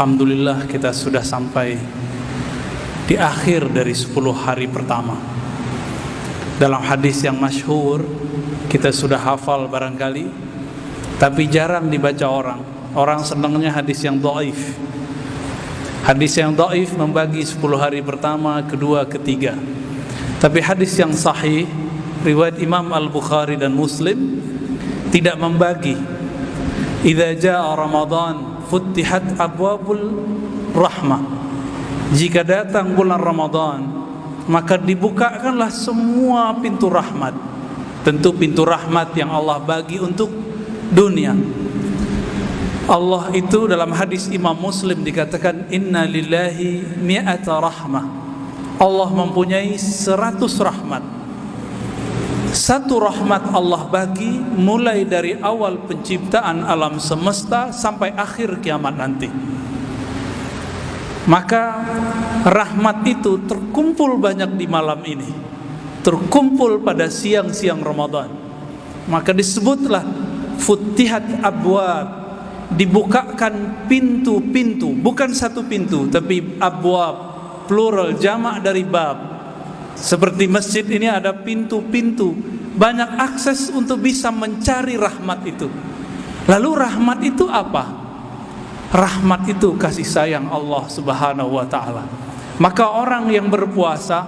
Alhamdulillah kita sudah sampai di akhir dari 10 hari pertama. Dalam hadis yang masyhur, kita sudah hafal barangkali, tapi jarang dibaca orang. Orang senangnya hadis yang dhaif. Hadis yang dhaif membagi 10 hari pertama, kedua, ketiga. Tapi hadis yang sahih, riwayat Imam Al-Bukhari dan Muslim, tidak membagi. Idza jaa Ramadan futtihat abwabul rahmah. Jika datang bulan Ramadan, maka dibukakanlah semua pintu rahmat. Tentu pintu rahmat yang Allah bagi untuk dunia. Allah itu dalam hadis Imam Muslim dikatakan inna lillahi mi'ata rahmah. Allah mempunyai 100 rahmat. Satu rahmat Allah bagi mulai dari awal penciptaan alam semesta sampai akhir kiamat nanti. Maka rahmat itu terkumpul banyak di malam ini, terkumpul pada siang-siang Ramadan. Maka disebutlah futtihat abwab, dibukakan pintu-pintu, bukan satu pintu tapi abwab, plural, jamak dari bab. Seperti masjid ini ada pintu-pintu, banyak akses untuk bisa mencari rahmat itu. Lalu rahmat itu apa? Rahmat itu kasih sayang Allah Subhanahu wa ta'ala. Maka orang yang berpuasa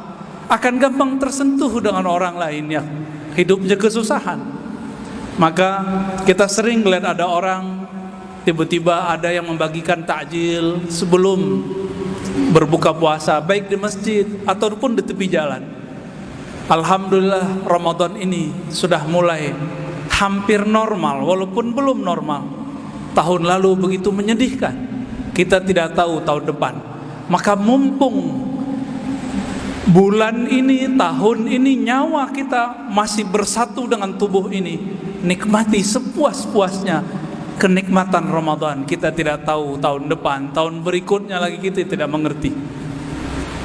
akan gampang tersentuh dengan orang lain yang hidupnya kesusahan. Maka kita sering lihat ada orang tiba-tiba ada yang membagikan takjil sebelum berbuka puasa, baik di masjid ataupun di tepi jalan. Alhamdulillah Ramadan ini sudah mulai hampir normal, walaupun belum normal. Tahun lalu begitu menyedihkan, kita tidak tahu tahun depan. Maka mumpung bulan ini, tahun ini, nyawa kita masih bersatu dengan tubuh ini, nikmati sepuas-puasnya kenikmatan Ramadan. Kita tidak tahu tahun depan, tahun berikutnya lagi kita tidak mengerti.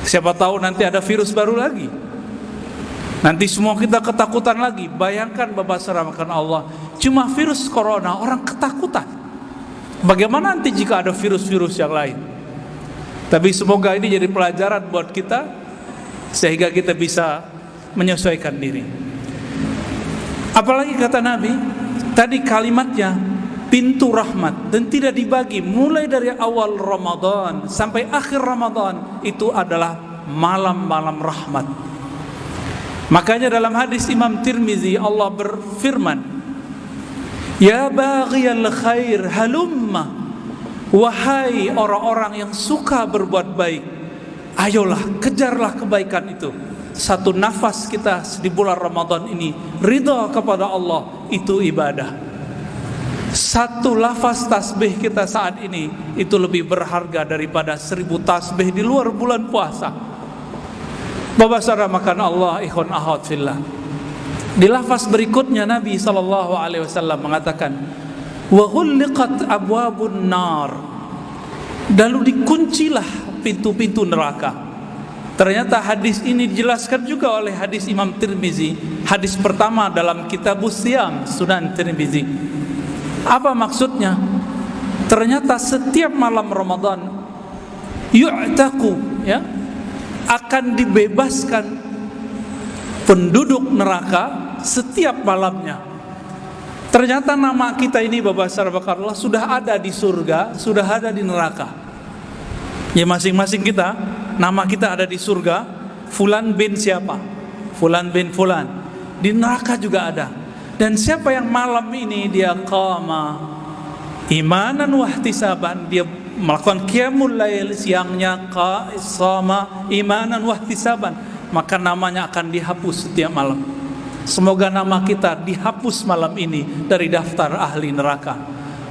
Siapa tahu nanti ada virus baru lagi. Nanti semua kita ketakutan lagi. Bayangkan Bapak Saudara Allah, cuma virus corona orang ketakutan. Bagaimana nanti jika ada virus-virus yang lain? Tapi semoga ini jadi pelajaran buat kita sehingga kita bisa menyesuaikan diri. Apalagi kata Nabi tadi kalimatnya pintu rahmat, dan tidak dibagi mulai dari awal Ramadan sampai akhir Ramadan, itu adalah malam-malam rahmat. Makanya dalam hadis Imam Tirmizi Allah berfirman, ya baghiyal khair halumma, wahai orang-orang yang suka berbuat baik, ayolah kejarlah kebaikan itu. Satu nafas kita di bulan Ramadan ini ridha kepada Allah, itu ibadah. Satu lafaz tasbih kita saat ini itu lebih berharga daripada 1000 tasbih di luar bulan puasa. Bapak saudara makan Allah, ikhwan akhwat fillah. Di lafaz berikutnya Nabi SAW mengatakan, wa ghulliqat abwabun nar, lalu dikuncilah pintu-pintu neraka. Ternyata hadis ini dijelaskan juga oleh hadis Imam Tirmizi, hadis pertama dalam Kitabus Siyam Sunan Tirmizi. Apa maksudnya? Ternyata setiap malam Ramadan yu'taku, ya, akan dibebaskan penduduk neraka setiap malamnya. Ternyata nama kita ini Bapak saudara Allah sudah ada di surga, sudah ada di neraka. Ya masing-masing kita, nama kita ada di surga. Fulan bin siapa? Fulan bin fulan. Di neraka juga ada. Dan siapa yang malam ini dia qama imanan wahtisaban, dia melakukan qiyamul lail, siangnya qama imanan wahtisaban, maka namanya akan dihapus setiap malam. Semoga nama kita dihapus malam ini dari daftar ahli neraka.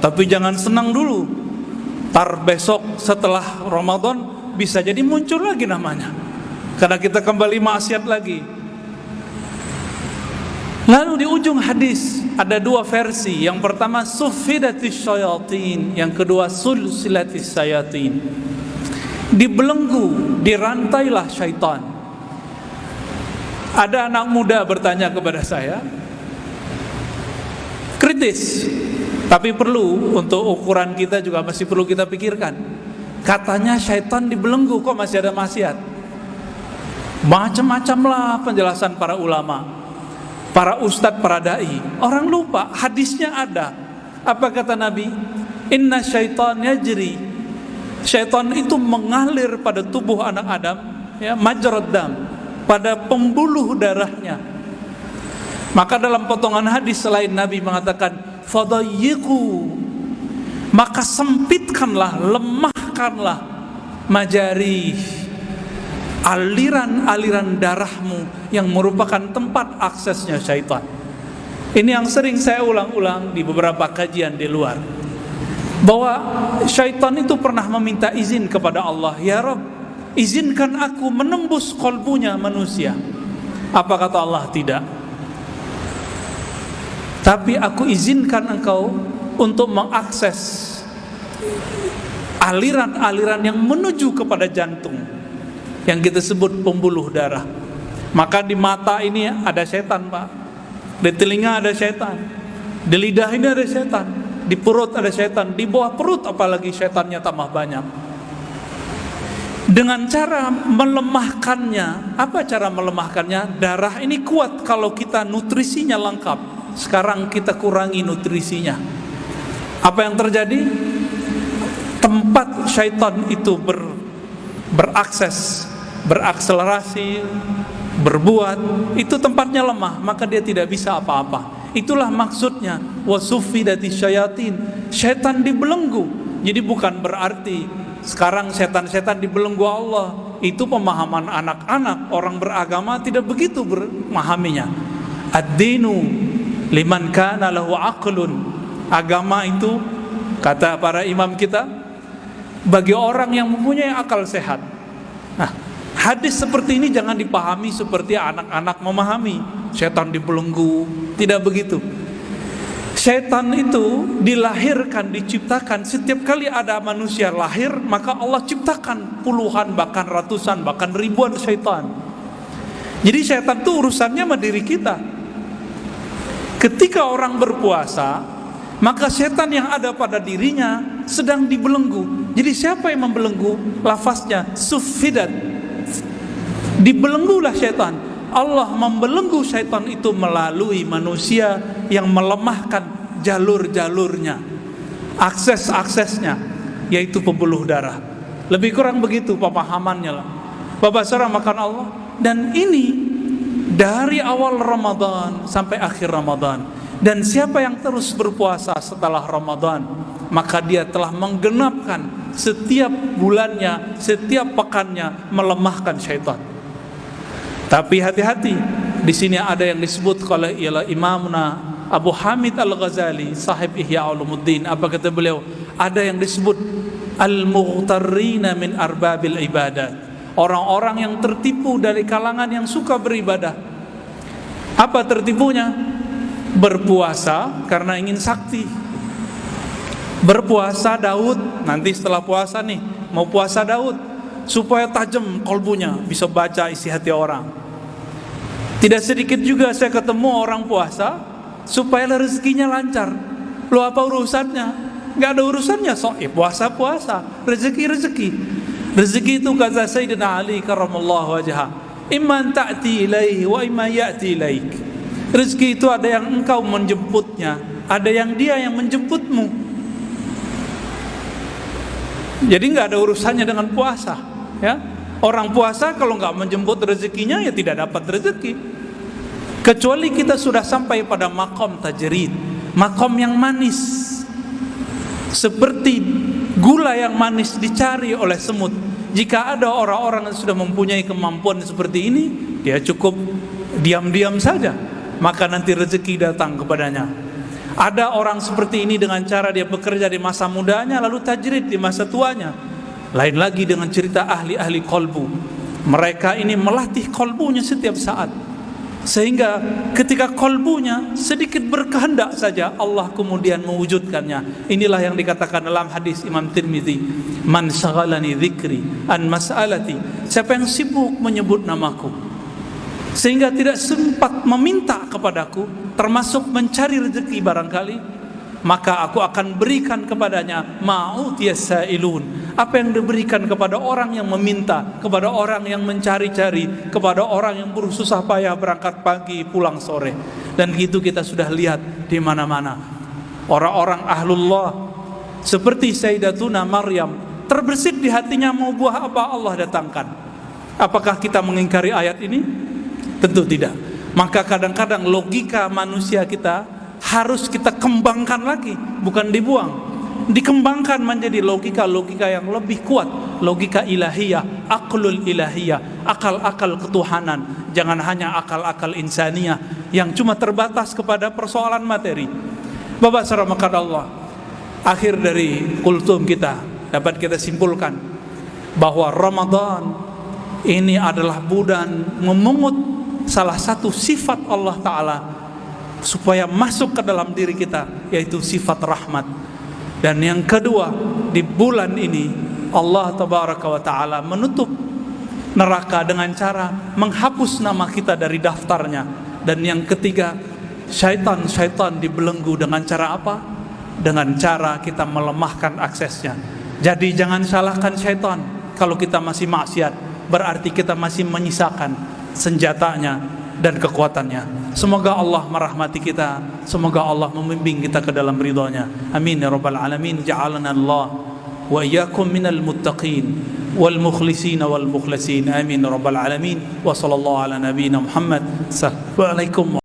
Tapi jangan senang dulu, tar besok setelah Ramadan bisa jadi muncul lagi namanya, karena kita kembali maksiat lagi. Lalu di ujung hadis ada dua versi. Yang pertama suffidatis syayatin, yang kedua sulsilatis syayatin. Dibelenggu, dirantailah syaitan. Ada anak muda bertanya kepada saya, kritis, tapi perlu untuk ukuran kita juga masih perlu kita pikirkan. Katanya syaitan dibelenggu, kok masih ada maksiat? Macam-macam lah penjelasan para ulama, para ustadz, para dai. Orang lupa, hadisnya ada. Apa kata Nabi? Inna syaitan yajri. Syaitan itu mengalir pada tubuh anak Adam, ya, majrad dam, pada pembuluh darahnya. Maka dalam potongan hadis selain Nabi mengatakan fadayyiqu, maka sempitkanlah, lemahkanlah majari, aliran-aliran darahmu yang merupakan tempat aksesnya syaitan. Ini yang sering saya ulang-ulang di beberapa kajian di luar, bahwa syaitan itu pernah meminta izin kepada Allah, ya Rabb, izinkan aku menembus kalbunya manusia. Apa kata Allah? Tidak. Tapi aku izinkan engkau untuk mengakses aliran-aliran yang menuju kepada jantung, yang kita sebut pembuluh darah. Maka di mata ini ada setan, Pak. Di telinga ada setan. Di lidah ini ada setan. Di perut ada setan. Di bawah perut apalagi setannya tambah banyak. Dengan cara melemahkannya. Apa cara melemahkannya? Darah ini kuat kalau kita nutrisinya lengkap. Sekarang kita kurangi nutrisinya. Apa yang terjadi? Tempat syaitan itu berakses, berakselerasi, berbuat, itu tempatnya lemah, maka dia tidak bisa apa-apa. Itulah maksudnya wasufidati syayatin, syaitan dibelenggu. Jadi bukan berarti sekarang setan-setan dibelenggu Allah. Itu pemahaman anak-anak, orang beragama tidak begitu memahaminya. Ad-dinu liman kana lahu aqlun. Agama itu, kata para imam kita, bagi orang yang mempunyai akal sehat. Nah, hadis seperti ini jangan dipahami seperti anak-anak memahami setan dibelenggu. Tidak begitu. Setan itu dilahirkan, diciptakan. Setiap kali ada manusia lahir, maka Allah ciptakan puluhan, bahkan ratusan, bahkan ribuan setan. Jadi setan itu urusannya sama diri kita. Ketika orang berpuasa, maka setan yang ada pada dirinya sedang dibelenggu. Jadi siapa yang membelenggu? Lafaznya sufidat. Dibelenggulah setan. Allah membelenggu setan itu melalui manusia yang melemahkan jalur-jalurnya, akses-aksesnya, yaitu pembuluh darah. Lebih kurang begitu pemahamannya lah. Bapak saudara makan Allah. Dan ini dari awal Ramadan sampai akhir Ramadan. Dan siapa yang terus berpuasa setelah Ramadan, maka dia telah menggenapkan setiap bulannya, setiap pekannya melemahkan syaitan. Tapi hati-hati, di sini ada yang disebut oleh Imamuna Abu Hamid Al-Ghazali, sahib Ihya Ulumuddin. Apa kata beliau? Ada yang disebut al-mughtarrina min arbabil ibadat, orang-orang yang tertipu dari kalangan yang suka beribadah. Apa tertipunya? Berpuasa karena ingin sakti. Berpuasa Daud, nanti setelah puasa nih mau puasa Daud, supaya tajam kolbunya, bisa baca isi hati orang. Tidak sedikit juga saya ketemu orang puasa supaya rezekinya lancar. Lo apa urusannya? Gak ada urusannya, puasa-puasa, rezeki. Rezeki itu kata Sayyidina Ali karramallahu wajhah, imman ta'ti ilaihi wa imma ya'ti ilaik. Rezeki itu ada yang engkau menjemputnya, ada yang dia yang menjemputmu. Jadi nggak ada urusannya dengan puasa, ya. Orang puasa kalau nggak menjemput rezekinya ya tidak dapat rezeki. Kecuali kita sudah sampai pada makom tajrid, makom yang manis, seperti gula yang manis dicari oleh semut. Jika ada orang-orang yang sudah mempunyai kemampuan seperti ini, dia cukup diam-diam saja, maka nanti rezeki datang kepadanya. Ada orang seperti ini dengan cara dia bekerja di masa mudanya lalu tajrid di masa tuanya. Lain lagi dengan cerita ahli-ahli kolbu. Mereka ini melatih kolbunya setiap saat, sehingga ketika kolbunya sedikit berkehendak saja Allah kemudian mewujudkannya. Inilah yang dikatakan dalam hadis Imam Tirmidzi, man syaghalani dzikri an mas'alati, siapa yang sibuk menyebut namaku sehingga tidak sempat meminta kepadaku, termasuk mencari rezeki barangkali, maka aku akan berikan kepadanya ma'utiyas sa'ilun, apa yang diberikan kepada orang yang meminta, kepada orang yang mencari-cari, kepada orang yang bersusah payah berangkat pagi pulang sore. Dan gitu kita sudah lihat di mana-mana. Orang-orang ahlullah seperti Sayyidatuna Maryam, terbersit di hatinya mau buah apa Allah datangkan. Apakah kita mengingkari ayat ini? Tentu tidak. Maka kadang-kadang logika manusia kita harus kita kembangkan lagi, bukan dibuang. Dikembangkan menjadi logika-logika yang lebih kuat, logika ilahiyah, aqlul ilahiyah, akal-akal ketuhanan. Jangan hanya akal-akal insaniyah yang cuma terbatas kepada persoalan materi. Bapak saramakan Allah, akhir dari kultum kita dapat kita simpulkan bahwa Ramadan ini adalah bulan memungut salah satu sifat Allah Ta'ala supaya masuk ke dalam diri kita, yaitu sifat rahmat. Dan yang kedua, di bulan ini Allah Tabaraka wa Ta'ala menutup neraka dengan cara menghapus nama kita dari daftarnya. Dan yang ketiga, syaitan dibelenggu dengan cara apa? Dengan cara kita melemahkan aksesnya. Jadi jangan salahkan syaitan kalau kita masih maksiat, berarti kita masih menyisakan senjatanya dan kekuatannya. Semoga Allah merahmati kita, semoga Allah membimbing kita ke dalam ridha-Nya. Amin ya rabbal alamin. Ja'alana Allah wa iyyakum minal muttaqin wal mukhlisin wal mukhlasin. Amin ya rabbal alamin. Wa sallallahu ala nabiyyina Muhammad. Assalamualaikum.